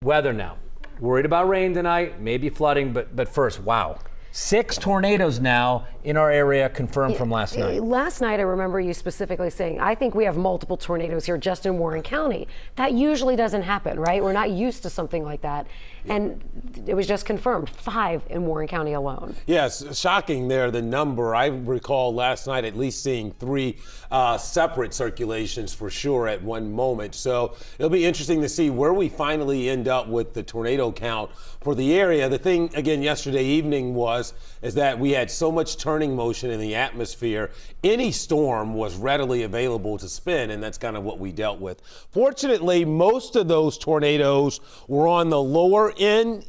weather now. Worried about rain tonight, maybe flooding, but first, wow. 6 tornadoes now in our area confirmed from last night. Last night, I remember you specifically saying, I think we have multiple tornadoes here just in Warren County. That usually doesn't happen, right? We're not used to something like that. And it was just confirmed, 5 in Warren County alone. Yes, shocking there, the number. I recall last night at least seeing 3 separate circulations for sure at one moment. So it'll be interesting to see where we finally end up with the tornado count for the area. The thing, again, yesterday evening is that we had so much turning motion in the atmosphere. Any storm was readily available to spin, and that's kind of what we dealt with. Fortunately, most of those tornadoes were on the lower end,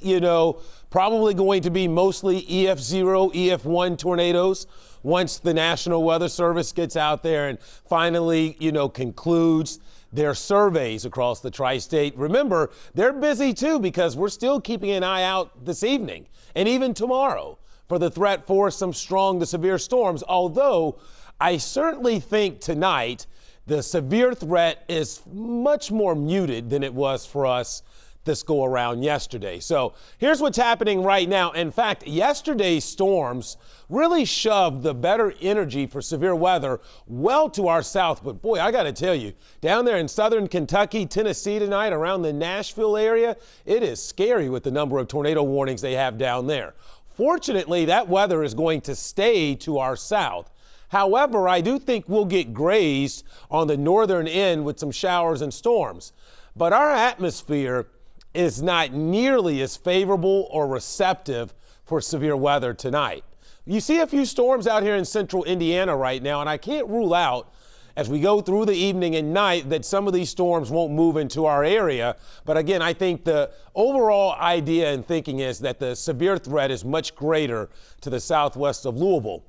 probably going to be mostly EF0, EF1 tornadoes once the National Weather Service gets out there and finally, concludes their surveys across the tri-state. Remember, they're busy too because we're still keeping an eye out this evening and even tomorrow for the threat for some strong to severe storms. Although I certainly think tonight the severe threat is much more muted than it was for us this go around yesterday. So here's what's happening right now. In fact, yesterday's storms really shoved the better energy for severe weather well to our south. But boy, I got to tell you, down there in southern Kentucky, Tennessee tonight, around the Nashville area, it is scary with the number of tornado warnings they have down there. Fortunately, that weather is going to stay to our south. However, I do think we'll get grazed on the northern end with some showers and storms. But our atmosphere is not nearly as favorable or receptive for severe weather tonight. You see a few storms out here in central Indiana right now, and I can't rule out as we go through the evening and night that some of these storms won't move into our area. But again, I think the overall idea and thinking is that the severe threat is much greater to the southwest of Louisville.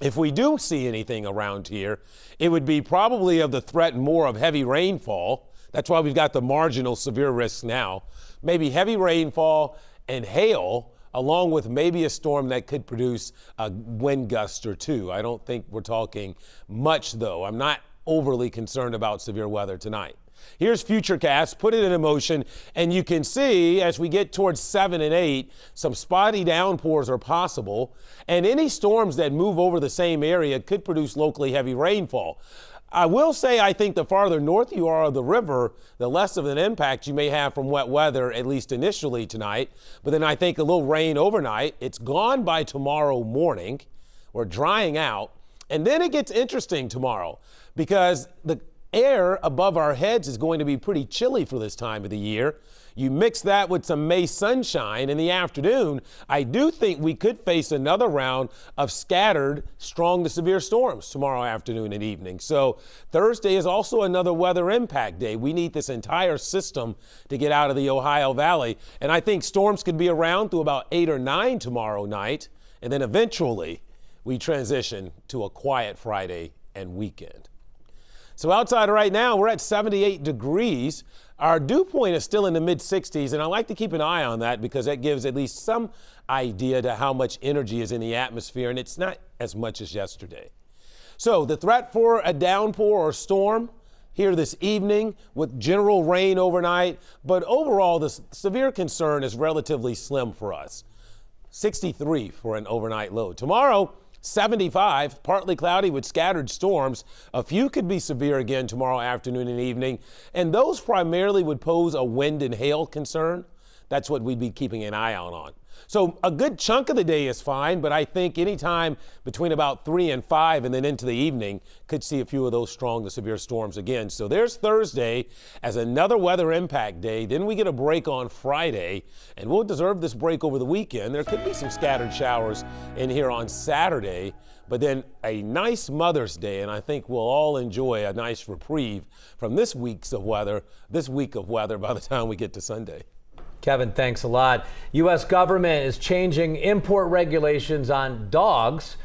If we do see anything around here, it would be probably of the threat more of heavy rainfall. That's why we've got the marginal severe risks now. Maybe heavy rainfall and hail, along with maybe a storm that could produce a wind gust or 2. I don't think we're talking much, though. I'm not overly concerned about severe weather tonight. Here's Futurecast, put it in motion, and you can see as we get towards 7 and 8, some spotty downpours are possible, and any storms that move over the same area could produce locally heavy rainfall. I will say I think the farther north you are of the river, the less of an impact you may have from wet weather, at least initially tonight. But then I think a little rain overnight. It's gone by tomorrow morning. We're drying out. And then it gets interesting tomorrow because the air above our heads is going to be pretty chilly for this time of the year. You mix that with some May sunshine in the afternoon, I do think we could face another round of scattered strong to severe storms tomorrow afternoon and evening. So Thursday is also another weather impact day. We need this entire system to get out of the Ohio Valley. And I think storms could be around through about 8 or 9 tomorrow night. And then eventually we transition to a quiet Friday and weekend. So outside right now, we're at 78 degrees. Our dew point is still in the mid-60s, and I like to keep an eye on that because that gives at least some idea to how much energy is in the atmosphere, and it's not as much as yesterday. So the threat for a downpour or storm here this evening with general rain overnight, but overall the severe concern is relatively slim for us. 63 for an overnight low. Tomorrow, 75, partly cloudy with scattered storms. A few could be severe again tomorrow afternoon and evening, and those primarily would pose a wind and hail concern. That's what we'd be keeping an eye out on. So a good chunk of the day is fine, but I think anytime between about 3 and 5 and then into the evening could see a few of those strong to severe storms again. So there's Thursday as another weather impact day. Then we get a break on Friday, and we'll deserve this break over the weekend. There could be some scattered showers in here on Saturday, but then a nice Mother's Day, and I think we'll all enjoy a nice reprieve from this week of weather by the time we get to Sunday. Kevin, thanks a lot. U.S. government is changing import regulations on dogs